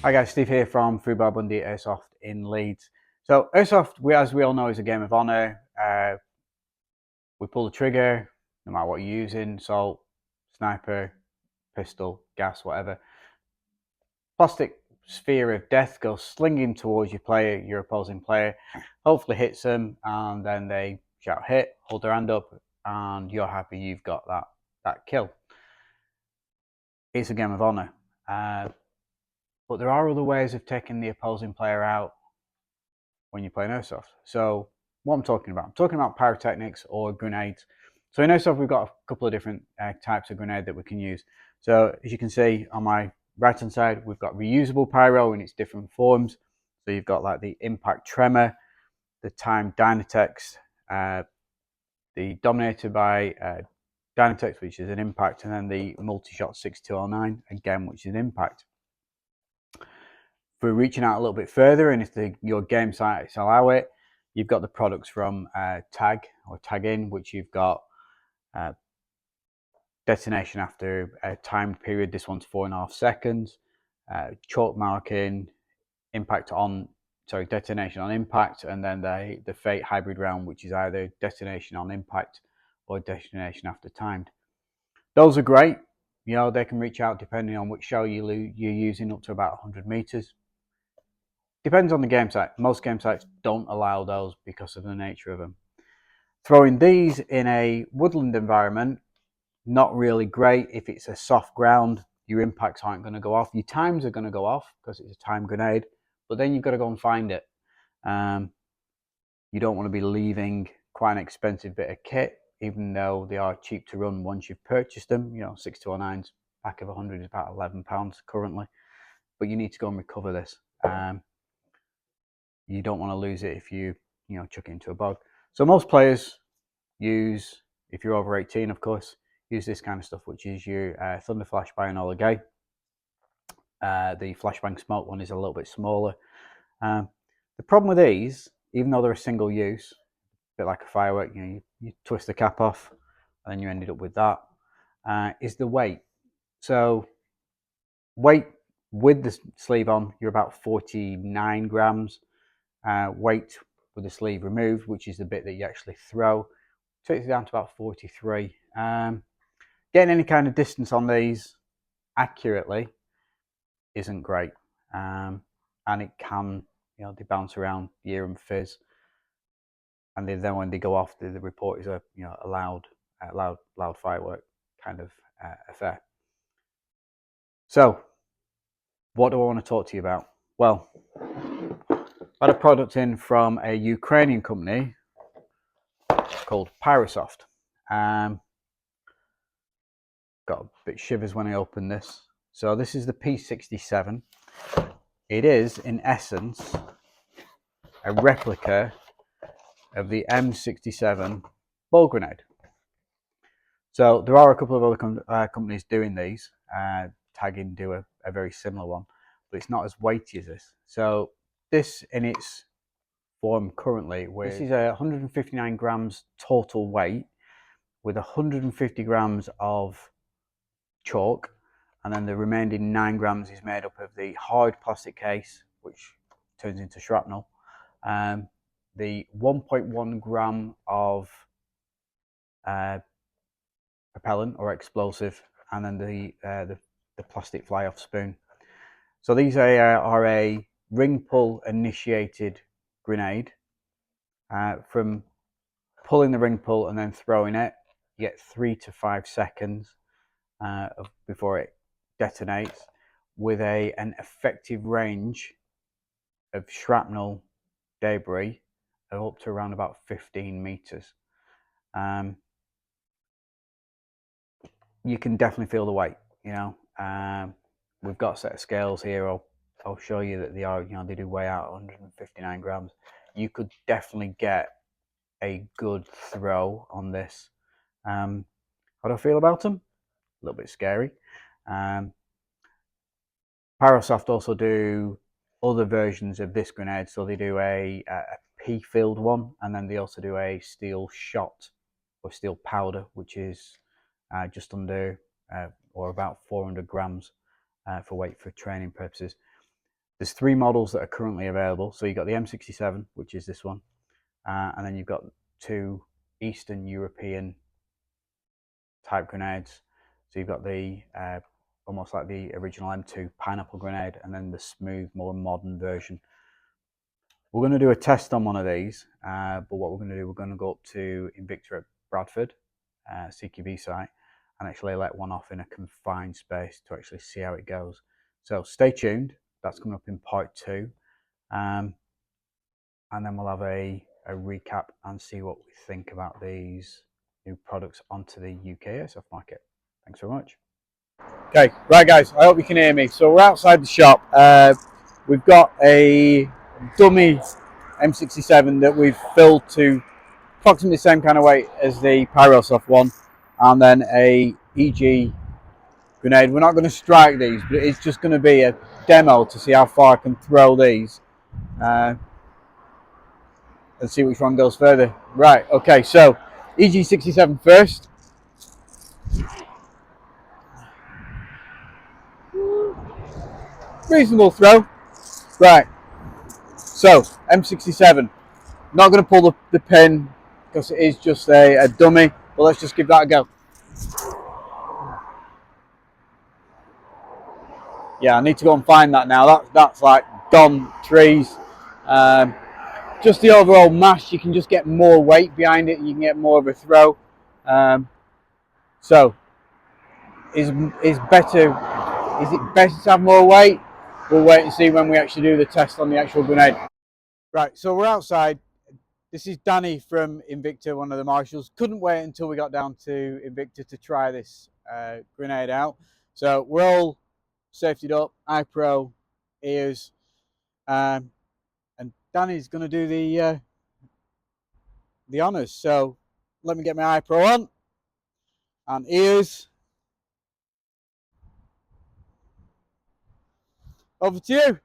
Hi guys, Steve here from Fubar Bundy Airsoft in Leeds. So Airsoft, as we all know, is a game of honour. We pull the trigger, no matter what you're using, assault, sniper, pistol, gas, whatever. Plastic sphere of death goes slinging towards your opposing player, hopefully hits them, and then they shout hit, hold their hand up, and you're happy you've got that kill. It's a game of honour. But there are other ways of taking the opposing player out when you're playing Airsoft. So what I'm talking about pyrotechnics or grenades. So in Airsoft, we've got a couple of different types of grenade that we can use. So as you can see on my right hand side, we've got reusable pyro in its different forms. So you've got like the impact tremor, the time Dynatex, the dominated by Dynatex, which is an impact, and then the multi-shot 6209 again, which is an impact. For reaching out a little bit further, and if your game sites allow it, you've got the products from Tag or Tag In, which you've got detonation after a timed period. This one's 4.5 seconds. Chalk marking, detonation on impact, and then the Fate hybrid round, which is either detonation on impact or detonation after timed. Those are great. You know, they can reach out depending on which shell you're using up to about 100 meters. Depends on the game site. Most game sites don't allow those because of the nature of them. Throwing these in a woodland environment, not really great. If it's a soft ground, your impacts aren't going to go off. Your times are going to go off because it's a time grenade, but then you've got to go and find it. You don't want to be leaving quite an expensive bit of kit, even though they are cheap to run once you've purchased them. You know, 6209's pack of 100 is about £11 currently, but you need to go and recover this. You don't want to lose it if you chuck it into a bog. So most players use, if you're over 18 of course, use this kind of stuff, which is your Thunder Flash by Enola Gay. The Flashbang Smoke one is a little bit smaller. The problem with these, even though they're a single use, a bit like a firework, you twist the cap off and then you ended up with that, is the weight. So weight with the sleeve on, you're about 49 grams. Weight with the sleeve removed, which is the bit that you actually throw, takes it down to about 43. Getting any kind of distance on these accurately isn't great, and it can, they bounce around the ear and fizz, and then when they go off, the report is a loud firework kind of affair. So, what do I want to talk to you about? Well, I had a product in from a Ukrainian company called Pyrosoft. Got a bit shivers when I opened this. So this is the P67. It is, in essence, a replica of the M67 ball grenade. So there are a couple of other companies doing these. Tag In do a very similar one, but it's not as weighty as this. So this, in its form currently, this is 159 grams total weight with 150 grams of chalk, and then the remaining 9 grams is made up of the hard plastic case, which turns into shrapnel, the 1.1 gram of propellant or explosive, and then the plastic fly-off spoon. So these are a ring pull initiated grenade. From pulling the ring pull and then throwing it, you get 3 to 5 seconds before it detonates, with an effective range of shrapnel debris of up to around about 15 meters. You can definitely feel the weight. We've got a set of scales here. I'll show you that they do weigh out 159 grams. You could definitely get a good throw on this. How do I feel about them? A little bit scary. Pyrosoft also do other versions of this grenade, so they do a P-filled one, and then they also do a steel shot or steel powder, which is just under or about 400 grams for weight for training purposes. There's 3 models that are currently available. So you've got the M67, which is this one, and then you've got 2 Eastern European type grenades. So you've got the almost like the original M2 pineapple grenade, and then the smooth, more modern version. We're going to do a test on one of these, but what we're going to do, we're going to go up to Invicta at Bradford, CQB site, and actually let one off in a confined space to actually see how it goes. So stay tuned. That's coming up in part 2, and then we'll have a recap and see what we think about these new products onto the UK airsoft market. Thanks very much. Okay, right guys, I hope you can hear me. So we're outside the shop. We've got a dummy M67 that we've filled to approximately the same kind of weight as the Pyrosoft one, and then a EG grenade. We're not going to strike these, but it's just going to be a demo to see how far I can throw these, and see which one goes further. Right, okay, so EG67 first. Reasonable throw. Right, so M67. Not going to pull the pin because it is just a dummy, but let's just give that a go. Yeah, I need to go and find that now. That's like gone trees. Just the overall mash, you can just get more weight behind it and you can get more of a throw. So is it better to have more weight? We'll wait and see when we actually do the test on the actual grenade. Right, so we're outside. This is Danny from Invicta, one of the marshals. Couldn't wait until we got down to Invicta to try this grenade out. So we're all safetied up, iPro, ears, and Danny's going to do the honours. So let me get my iPro on and ears. Over to you.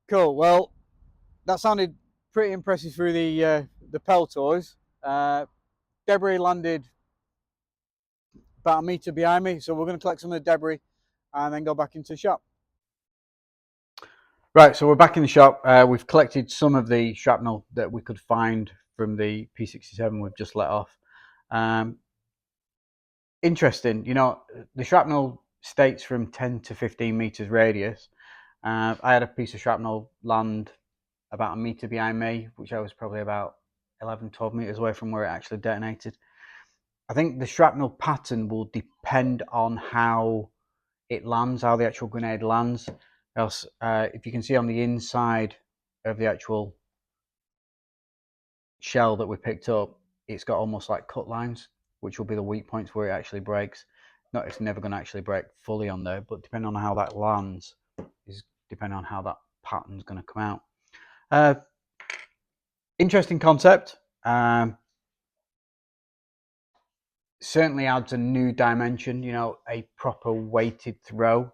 Cool. Well, that sounded pretty impressive through the peltors. Debris landed about 1 metre behind me, so we're going to collect some of the debris and then go back into the shop. Right, so we're back in the shop. We've collected some of the shrapnel that we could find from the P67 we've just let off. Interesting, you know, the shrapnel states from 10 to 15 meters radius. I had a piece of shrapnel land about 1 meter behind me, which I was probably about 11, 12 meters away from where it actually detonated. I think the shrapnel pattern will depend on how it lands, how the actual grenade lands. Else, if you can see on the inside of the actual shell that we picked up, it's got almost like cut lines, which will be the weak points where it actually breaks. Not, it's never going to actually break fully on there, but depending on how that lands is depending on how that pattern's going to come out. Interesting concept. Certainly adds a new dimension, you know, a proper weighted throw.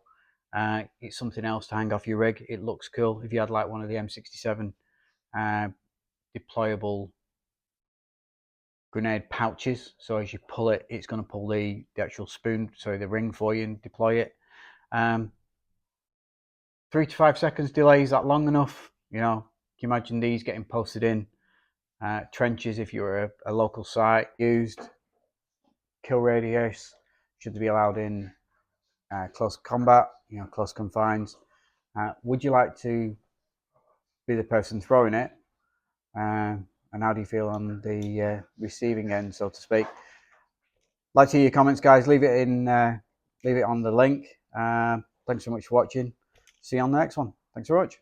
It's something else to hang off your rig. It looks cool. If you had like one of the M67 deployable grenade pouches, so as you pull it, it's going to pull the actual spoon, sorry, the ring for you and deploy it. 3 to 5 seconds delay, is that long enough? You know, can you imagine these getting posted in trenches if you're a local site? Used kill radius, should they be allowed in close combat, you know, close confines? Would you like to be the person throwing it? And how do you feel on the receiving end, so to speak? Like to hear your comments, guys. Leave it on the link. Thanks so much for watching. See you on the next one. Thanks very much.